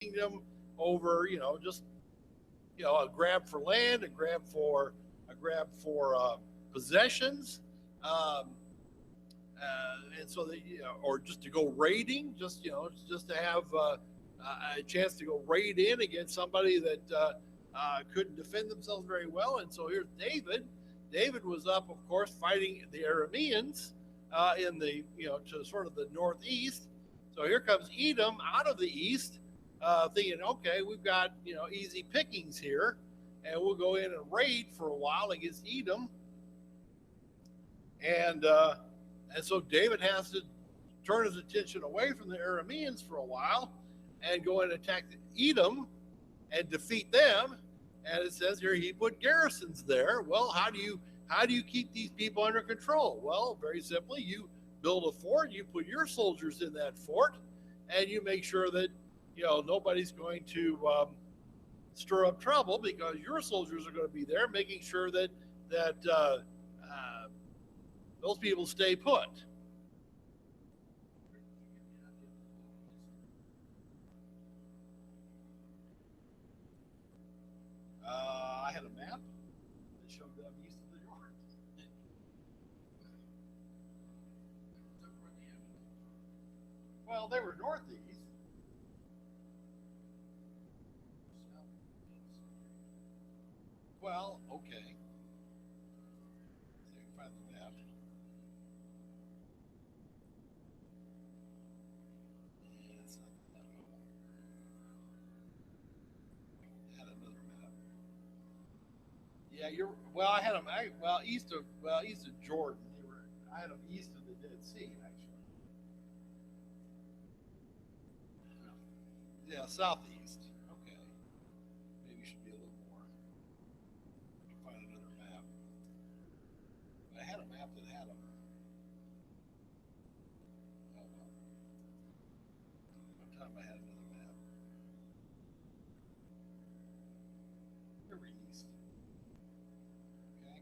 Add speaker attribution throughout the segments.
Speaker 1: kingdom over, just a grab for land, a grab for possessions, um, and so that or just to go raiding, just to have a chance to go raid in against somebody that couldn't defend themselves very well. And so here's David. David was up, of course, fighting the Arameans in the to sort of the northeast. So here comes Edom out of the east, thinking, okay, we've got easy pickings here, and we'll go in and raid for a while against Edom, and uh, and so David has to turn his attention away from the Arameans for a while and go and attack Edom and defeat them. And it says here he put garrisons there. Well, how do you keep these people under control? Well, very simply, you build a fort, you put your soldiers in that fort, and you make sure that nobody's going to stir up trouble because your soldiers are going to be there, making sure that those people stay put. I had a map that showed them east of the Jordan. Well, they were northeast. Well, okay. See if I can find the map. Yeah, it's not that one. I had another map. Yeah, you're. Well, I had them. East of Jordan. They were. I had them east of the Dead Sea, actually. Yeah, southeast. Okay, maybe should be a little more. I can find another map. I had a map that had them. Oh well. One time I had another map. They were east. Okay,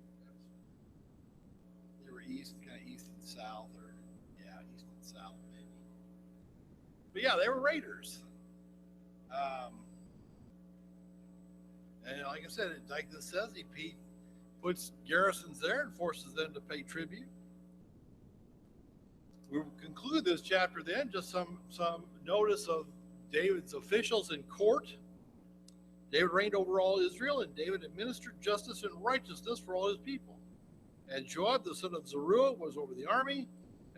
Speaker 1: they were east, kind of east and south, or yeah, east and south maybe. But yeah, they were raiders. Um, and like I said, like this says, he puts garrisons there and forces them to pay tribute. We will conclude this chapter then, just some notice of David's officials in court. David reigned over all Israel, and David administered justice and righteousness for all his people. And Joab the son of Zeruiah was over the army,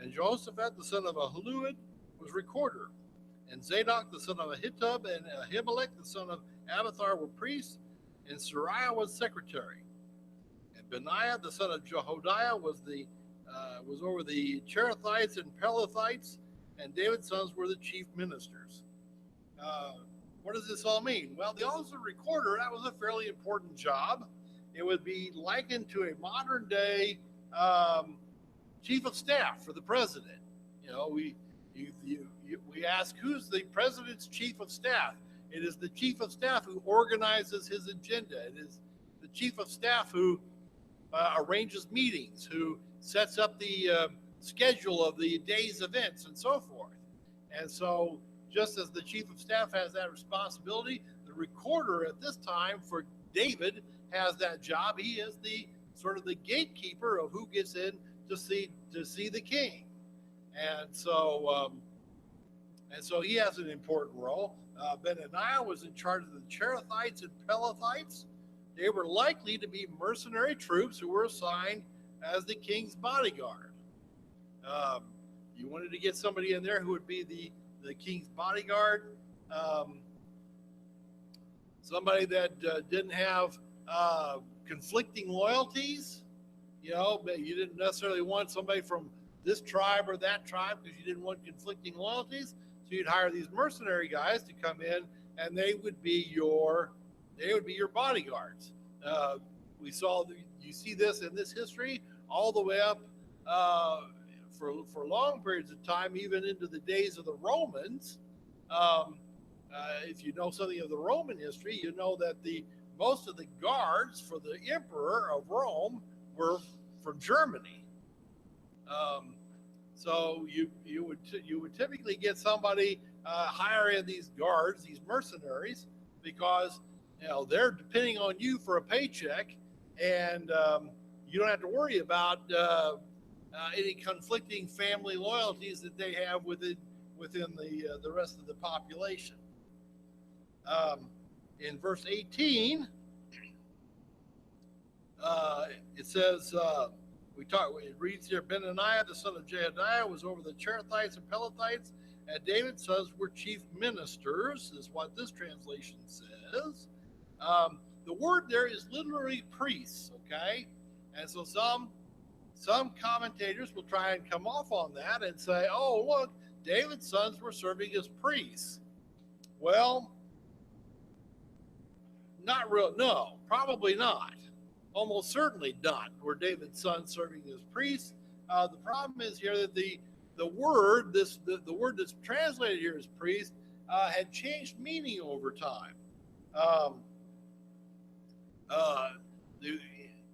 Speaker 1: and Jehoshaphat the son of Ahilud was recorder. And Zadok the son of Ahitub and Ahimelech the son of Abiathar were priests, and Sariah was secretary. And Benaiah the son of Jehoiada was over the Cherethites and Pelethites, and David's sons were the chief ministers. Uh, what does this all mean? Well, the office of recorder, that was a fairly important job. It would be likened to a modern day chief of staff for the president. We ask who's the president's chief of staff. It is the chief of staff who organizes his agenda. It is the chief of staff who arranges meetings, who sets up the schedule of the day's events, and so forth. And so, just as the chief of staff has that responsibility, the recorder at this time for David has that job. He is the sort of the gatekeeper of who gets in to see the king, and so he has an important role. Benaniah was in charge of the Cherethites and Pelethites. They were likely to be mercenary troops who were assigned as the king's bodyguard. Um, you wanted to get somebody in there who would be the king's bodyguard, um, somebody that didn't have conflicting loyalties. You didn't necessarily want somebody from this tribe or that tribe because you didn't want conflicting loyalties. So you'd hire these mercenary guys to come in, and they would be your bodyguards. Uh, you see this in this history all the way up uh, for long periods of time, even into the days of the Romans. Um, if you know something of the Roman history, you know that the most of the guards for the emperor of Rome were from Germany. Um, so you would typically get somebody hire in these guards, these mercenaries, because they're depending on you for a paycheck, and you don't have to worry about any conflicting family loyalties that they have within the rest of the population. In verse 18, it says, it reads here, Benaniah, the son of Jehoiada, was over the Cherethites and Pelethites, and David's sons were chief ministers, is what this translation says. The word there is literally priests, okay? And so some commentators will try and come off on that and say, oh, look, David's sons were serving as priests. Well, not real, no, probably not. Almost certainly not were David's sons serving as priests. The problem is here that the word that's translated here as priest had changed meaning over time. The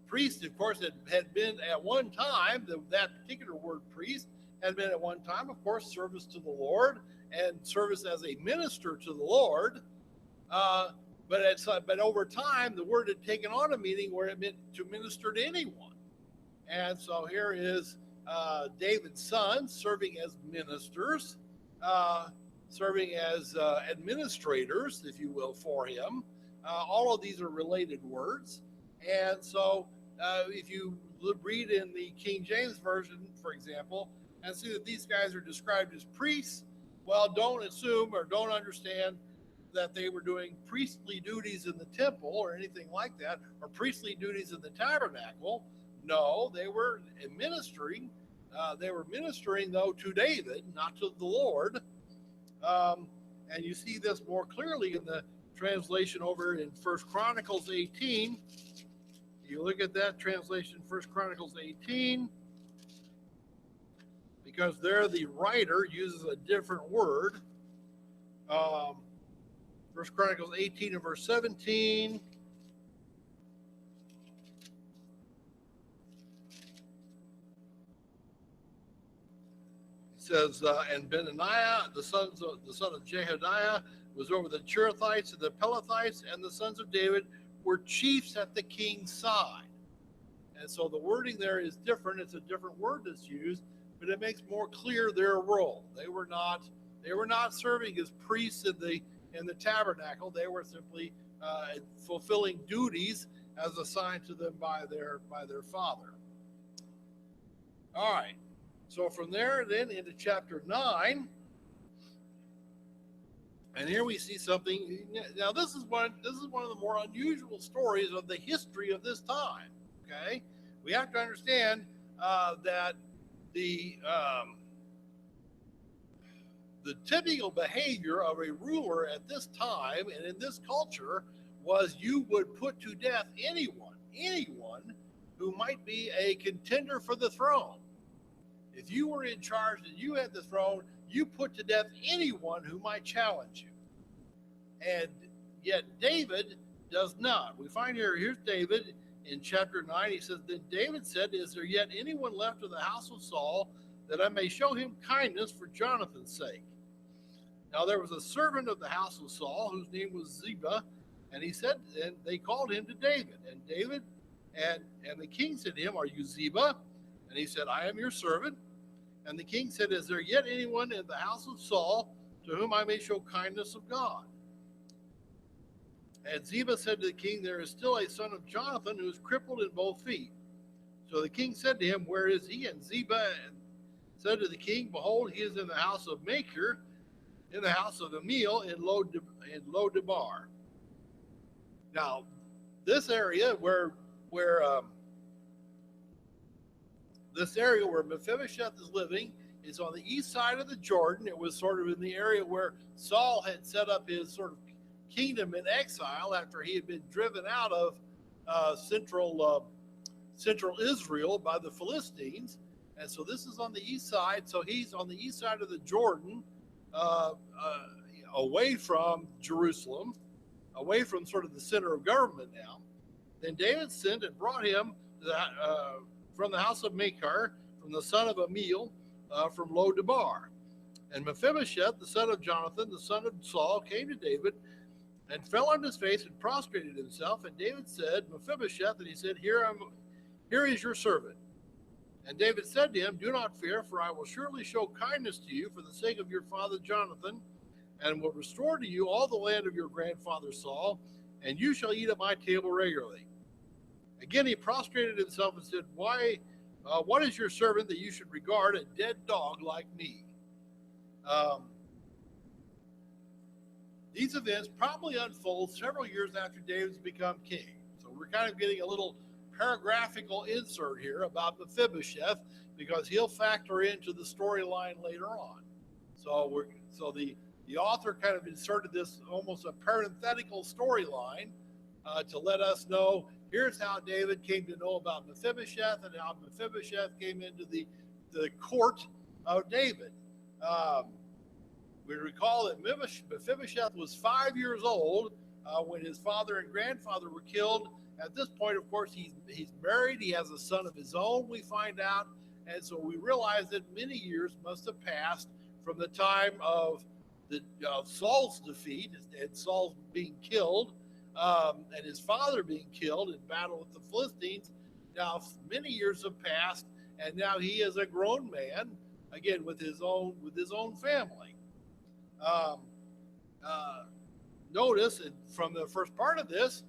Speaker 1: priest, of course, had been at one time, that particular word priest had been at one time, of course, service to the Lord and service as a minister to the Lord. But over time, the word had taken on a meaning where it meant to minister to anyone. And so here is David's sons serving as ministers, serving as administrators, if you will, for him. All of these are related words. And so if you read in the King James Version, for example, and see that these guys are described as priests, well, don't assume or don't understand that they were doing priestly duties in the temple or anything like that, or priestly duties in the tabernacle. No, they were ministering. They were ministering, though, to David, not to the Lord. And you see this more clearly in the translation over in 1 Chronicles 18. You look at that translation, 1 Chronicles 18, because there the writer uses a different word. 1 Chronicles 18 and verse 17. It says, and Benaniah, the son of Jehoiada, was over the Cherethites and the Pelethites, and the sons of David were chiefs at the king's side. And so the wording there is different. It's a different word that's used, but it makes more clear their role. They were not serving as priests in the tabernacle. They were simply fulfilling duties as assigned to them by their father. All right. So from there then into chapter 9, and here we see something. Now this is one of the more unusual stories of the history of this time. Okay, we have to understand that the typical behavior of a ruler at this time and in this culture was you would put to death anyone who might be a contender for the throne. If you were in charge and you had the throne, you put to death anyone who might challenge you. And yet David does not. We find here's David in chapter 9. He says, then David said, is there yet anyone left of the house of Saul that I may show him kindness for Jonathan's sake? Now there was a servant of the house of Saul whose name was Ziba, and he said, and they called him to David. And David and the king said to him, are you Ziba? And he said, I am your servant. And the king said, is there yet anyone in the house of Saul to whom I may show kindness of God? And Ziba said to the king, there is still a son of Jonathan who is crippled in both feet. So the king said to him, where is he? And Ziba said to the king, behold, he is in the house of Machir, in the house of Emil in Lo-debar. Now, this area where Mephibosheth is living is on the east side of the Jordan. It was sort of in the area where Saul had set up his sort of kingdom in exile after he had been driven out of central Israel by the Philistines. And so this is on the east side. So he's on the east side of the Jordan, away from Jerusalem, away from sort of the center of government now. Then David sent and brought him from the house of Machir, from the son of Emil, from Lo-debar. And Mephibosheth, the son of Jonathan, the son of Saul, came to David and fell on his face and prostrated himself. And David said, Mephibosheth, and he said, Here is your servant. And David said to him, Do not fear, for I will surely show kindness to you for the sake of your father Jonathan, and will restore to you all the land of your grandfather Saul, and you shall eat at my table regularly. Again he prostrated himself and said, What is your servant that you should regard a dead dog like me? These events probably unfold several years after David's become king. So we're kind of getting a little paragraphical insert here about Mephibosheth because he'll factor into the storyline later on. So the author kind of inserted this almost a parenthetical storyline to let us know here's how David came to know about Mephibosheth and how Mephibosheth came into the court of David. We recall that Mephibosheth was 5 years old when his father and grandfather were killed. At this point, of course, he's married. He has a son of his own, we find out. And so we realize that many years must have passed from the time of Saul's defeat and Saul being killed and his father being killed in battle with the Philistines. Now, many years have passed, and now he is a grown man, again, with his own family. Notice from the first part of this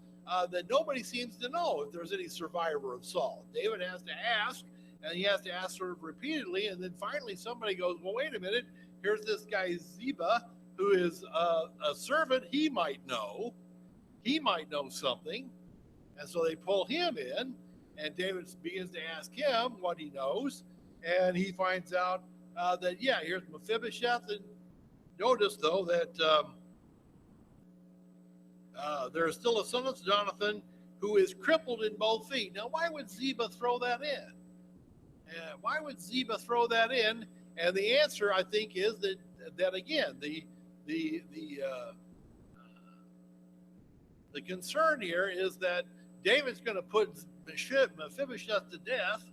Speaker 1: that nobody seems to know if there's any survivor of Saul. David has to ask, and he has to ask sort of repeatedly, and then finally somebody goes, well, wait a minute, here's this guy Ziba, who is a servant. He might know something. And so they pull him in, and David begins to ask him what he knows, and he finds out that, yeah, here's Mephibosheth. And notice, though, that there is still a son of Jonathan who is crippled in both feet. Now, why would Ziba throw that in? Why would Ziba throw that in? And the answer, I think, is that again, the concern here is that David's going to put Mephibosheth to death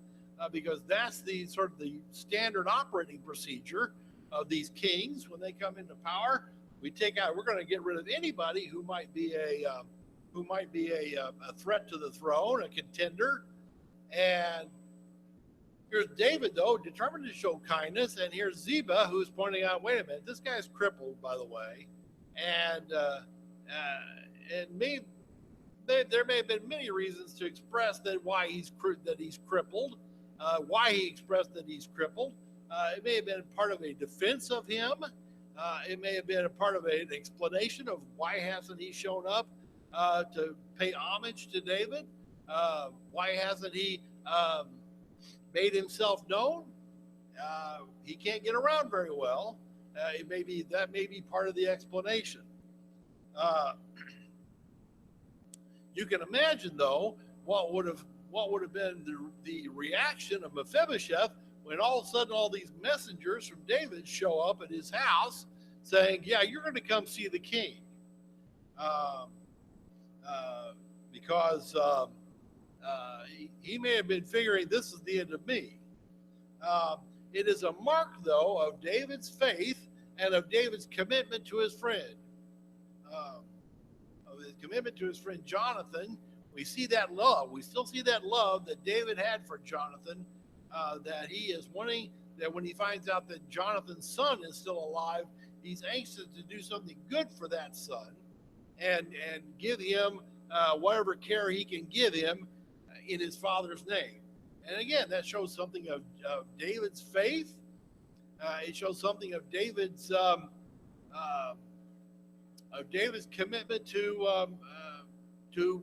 Speaker 1: because that's the sort of the standard operating procedure of these kings when they come into power. We're going to get rid of anybody who might be a threat to the throne, a contender. And here's David, though, determined to show kindness. And here's Ziba, who's pointing out, wait a minute, this guy's crippled, by the way. And there may have been many reasons to express that he's crippled, why he expressed that he's crippled. It may have been part of a defense of him. It may have been a part of an explanation of why hasn't he shown up to pay homage to David? Why hasn't he made himself known? He can't get around very well. That may be part of the explanation. You can imagine, though, what would have been the reaction of Mephibosheth when all of a sudden all these messengers from David show up at his house saying, yeah, you're going to come see the king. Because he may have been figuring this is the end of me. It is a mark, though, of David's faith and of David's commitment to his friend. Of his commitment to his friend Jonathan. We see that love. We still see that love that David had for Jonathan, that he is wanting, that when he finds out that Jonathan's son is still alive, he's anxious to do something good for that son and give him whatever care he can give him in his father's name. And again, that shows something of David's faith. It shows something of David's commitment to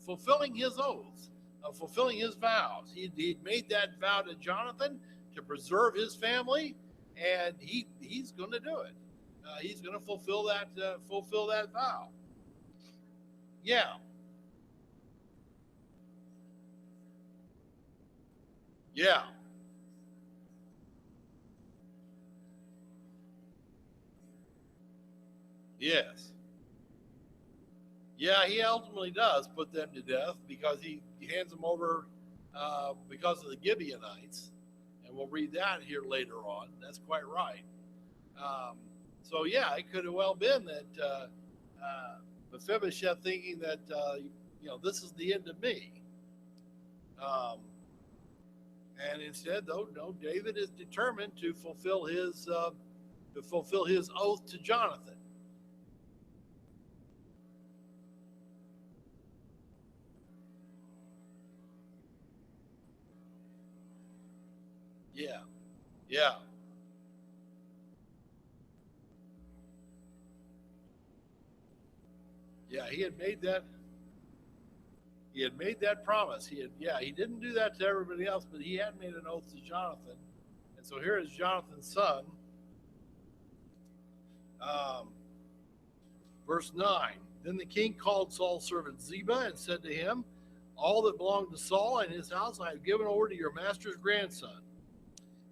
Speaker 1: fulfilling his oaths, of fulfilling his vows. He'd made that vow to Jonathan to preserve his family, and he's going to do it. He's going to fulfill that vow. Yeah. Yeah. Yes. Yeah, he ultimately does put them to death because he hands them over because of the Gibeonites. And we'll read that here later on. That's quite right. So yeah, it could have well been that Mephibosheth thinking that this is the end of me. Um, and instead, though, no, David is determined to fulfill his oath to Jonathan. Yeah, yeah, yeah. He had made that promise. He didn't do that to everybody else, but he had made an oath to Jonathan. And so here is Jonathan's son. Um, Verse 9. Then the king called Saul's servant Ziba and said to him, all that belonged to Saul and his house I have given over to your master's grandson.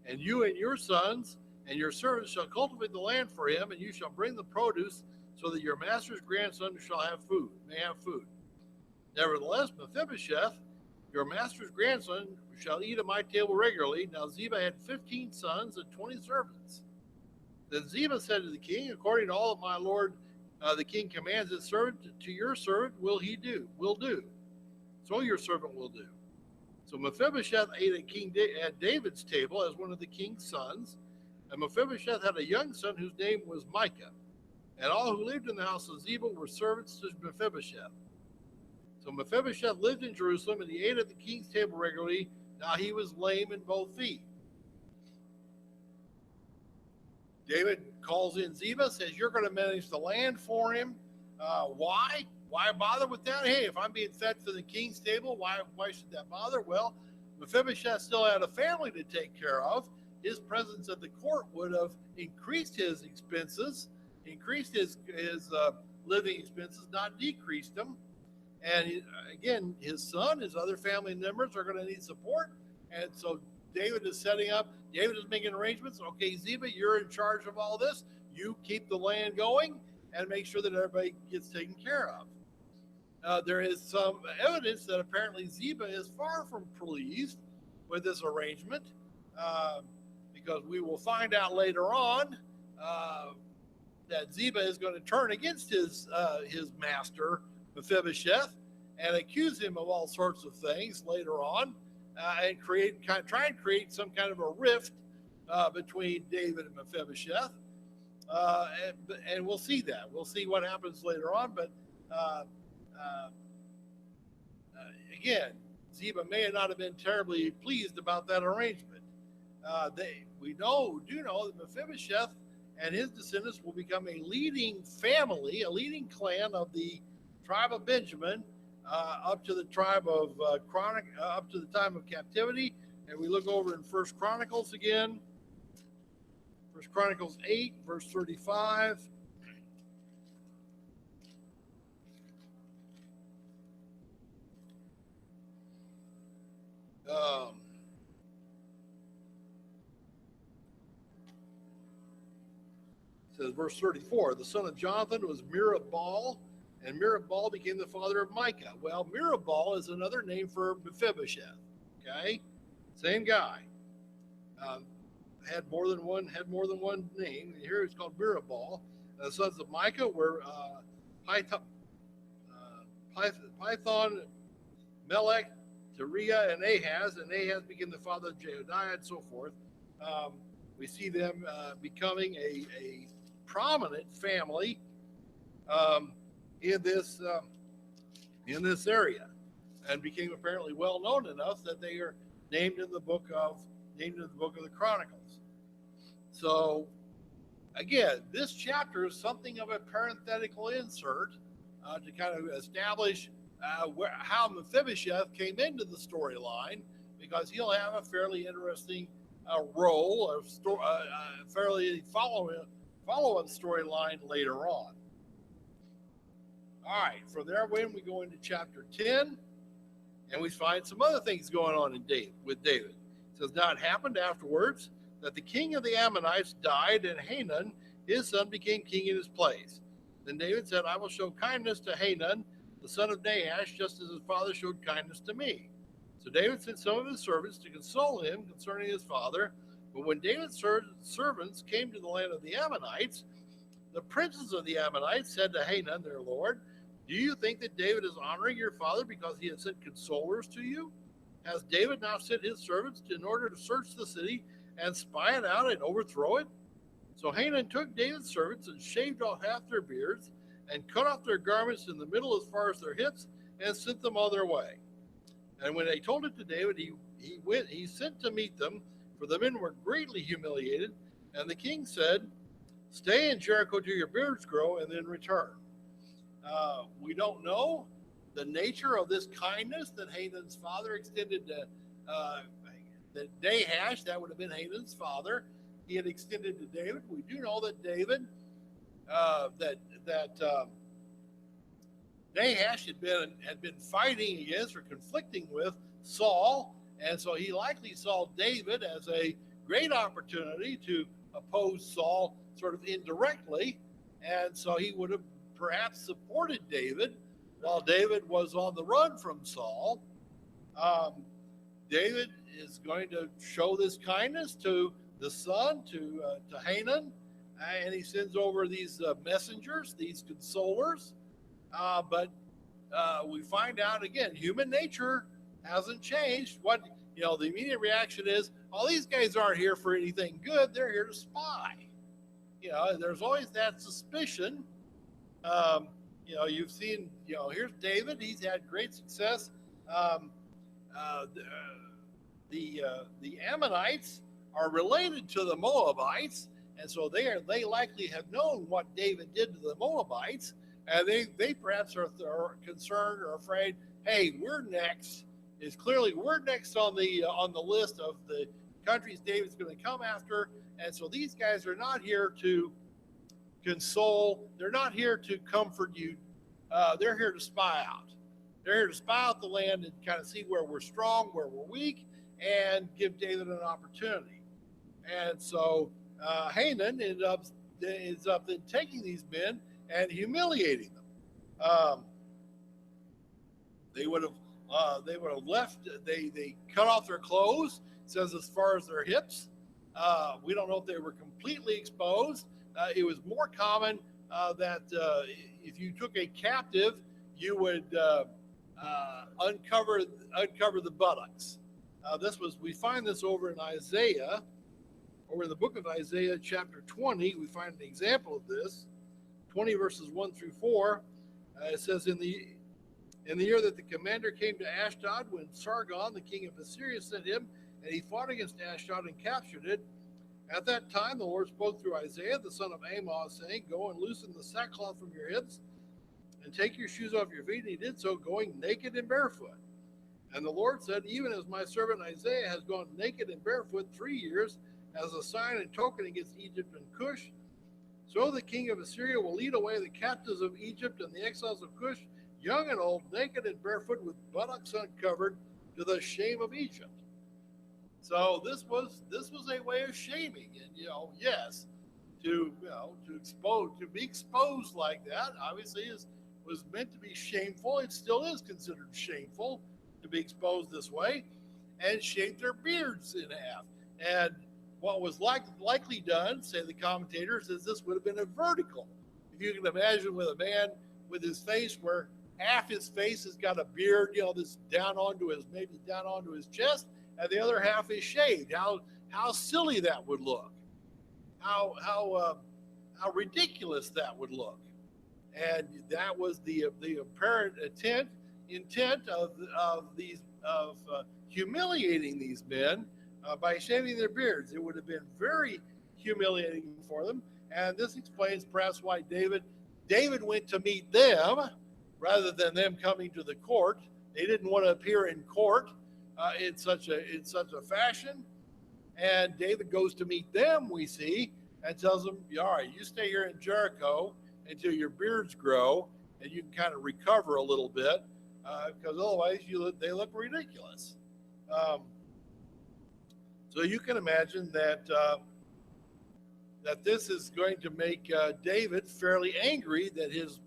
Speaker 1: And you and your sons and your servants shall cultivate the land for him, and you shall bring the produce so that your master's grandson may have food. Nevertheless, Mephibosheth, your master's grandson, shall eat at my table regularly. Now Ziba had 15 sons and 20 servants. Then Ziba said to the king, according to all that my lord the king commands his servant, to your servant will do. So your servant will do. So Mephibosheth ate at David's table as one of the king's sons, and Mephibosheth had a young son whose name was Micah. And all who lived in the house of Ziba were servants to Mephibosheth. So Mephibosheth lived in Jerusalem, and he ate at the king's table regularly. Now he was lame in both feet. David calls in Ziba, says, you're going to manage the land for him. Why? Why bother with that? Hey, if I'm being fed for the king's table, why should that bother? Well, Mephibosheth still had a family to take care of. His presence at the court would have increased his expenses, increased his living expenses, not decreased them. And again, his son, his other family members are going to need support. And so David is making arrangements. Okay, Ziba, you're in charge of all this. You keep the land going and make sure that everybody gets taken care of. There is some evidence that apparently Ziba is far from pleased with this arrangement, because we will find out later on that Ziba is going to turn against his master Mephibosheth and accuse him of all sorts of things later on, and try and create some kind of a rift between David and Mephibosheth. And we'll see that. We'll see what happens later on. But again, Ziba may not have been terribly pleased about that arrangement. We do know that Mephibosheth and his descendants will become a leading family, a leading clan of the tribe of Benjamin, up to the tribe of up to the time of captivity. And we look over in First Chronicles again. First Chronicles 8, verse 35. Says verse 34, the son of Jonathan was Merib-Baal, and Merib-Baal became the father of Micah. Well, Merib-Baal is another name for Mephibosheth. Okay, same guy. Had more than one name. Here it's called Merib-Baal. The sons of Micah were Python, Melech, Teriah, and Ahaz became the father of Jehodiah, and so forth. We see them becoming a prominent family in this area, and became apparently well known enough that they are named in the book of the Chronicles. So again, this chapter is something of a parenthetical insert to kind of establish how Mephibosheth came into the storyline, because he'll have a fairly interesting role, of fairly follow-up storyline later on. All right, from there, when we go into chapter 10, and we find some other things going on with David. It says, now it happened afterwards that the king of the Ammonites died, and Hanun, his son, became king in his place. Then David said, I will show kindness to Hanun, the son of Nahash, just as his father showed kindness to me. So David sent some of his servants to console him concerning his father, But when David's servants came to the land of the Ammonites, the princes of the Ammonites said to Hanun, their lord, do you think that David is honoring your father because he has sent consolers to you? Has David now sent his servants in order to search the city and spy it out and overthrow it? So Hanun took David's servants and shaved off half their beards and cut off their garments in the middle as far as their hips and sent them on their way. And when they told it to David, he sent to meet them, for the men were greatly humiliated. And the king said, stay in Jericho till your beards grow and then return. We don't know the nature of this kindness that Hanun's father extended to that Nahash, that would have been Hanun's father, he had extended to David. We do know that David, Nahash had been fighting against or conflicting with Saul, and so he likely saw David as a great opportunity to oppose Saul sort of indirectly, and so he would have perhaps supported David while David was on the run from Saul. David is going to show this kindness to the son, to Hanun, and he sends over these messengers, these consolers. But we find out again, human nature hasn't changed. The immediate reaction is, oh, these guys aren't here for anything good. They're here to spy. There's always that suspicion. You've seen, here's David. He's had great success. The Ammonites are related to the Moabites, and so they likely have known what David did to the Moabites, and they perhaps are concerned or afraid. Hey, we're next. We're next on the list of the countries David's going to come after, and so these guys are not here to console. They're not here to comfort you. They're here to spy out. They're here to spy out the land and kind of see where we're strong, where we're weak, and give David an opportunity. And so Hanun ends up then taking these men and humiliating them. They would have left. They cut off their clothes. It says as far as their hips. We don't know if they were completely exposed. It was more common that if you took a captive, you would uncover the buttocks. We find this over in Isaiah, over in the book of Isaiah, chapter 20. We find an example of this, 20 verses 1 through 4. It says, in the year that the commander came to Ashdod, when Sargon, the king of Assyria, sent him, and he fought against Ashdod and captured it. At that time, the Lord spoke through Isaiah, the son of Amoz, saying, go and loosen the sackcloth from your hips, and take your shoes off your feet. And he did so, going naked and barefoot. And the Lord said, even as my servant Isaiah has gone naked and barefoot 3 years, as a sign and token against Egypt and Cush, so the king of Assyria will lead away the captives of Egypt and the exiles of Cush, young and old, naked and barefoot, with buttocks uncovered, to the shame of Egypt. So this was a way of shaming, and yes, to be exposed like that, obviously was meant to be shameful. It still is considered shameful to be exposed this way, and shave their beards in half. And what was likely done, say the commentators, is this would have been a vertical. If you can imagine with a man with his face where half his face has got a beard, this down onto his chest, and the other half is shaved. How silly that would look. How ridiculous that would look. And that was the apparent intent of humiliating these men by shaving their beards. It would have been very humiliating for them, and this explains perhaps why David went to meet them rather than them coming to the court. They didn't want to appear in court in such a fashion, and David goes to meet them, we see, and tells them, all right, you stay here in Jericho until your beards grow and you can kind of recover a little bit, because otherwise they look ridiculous. So you can imagine that this is going to make David fairly angry that his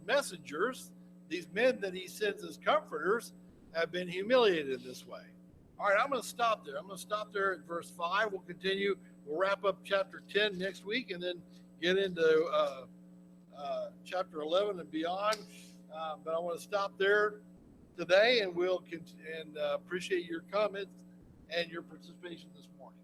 Speaker 1: messengers, these men that he sends as comforters, have been humiliated this way. All right, I'm going to stop there. I'm going to stop there at verse 5. We'll continue. We'll wrap up chapter 10 next week and then get into chapter 11 and beyond. But I want to stop there today, and we'll appreciate your comments and your participation this morning.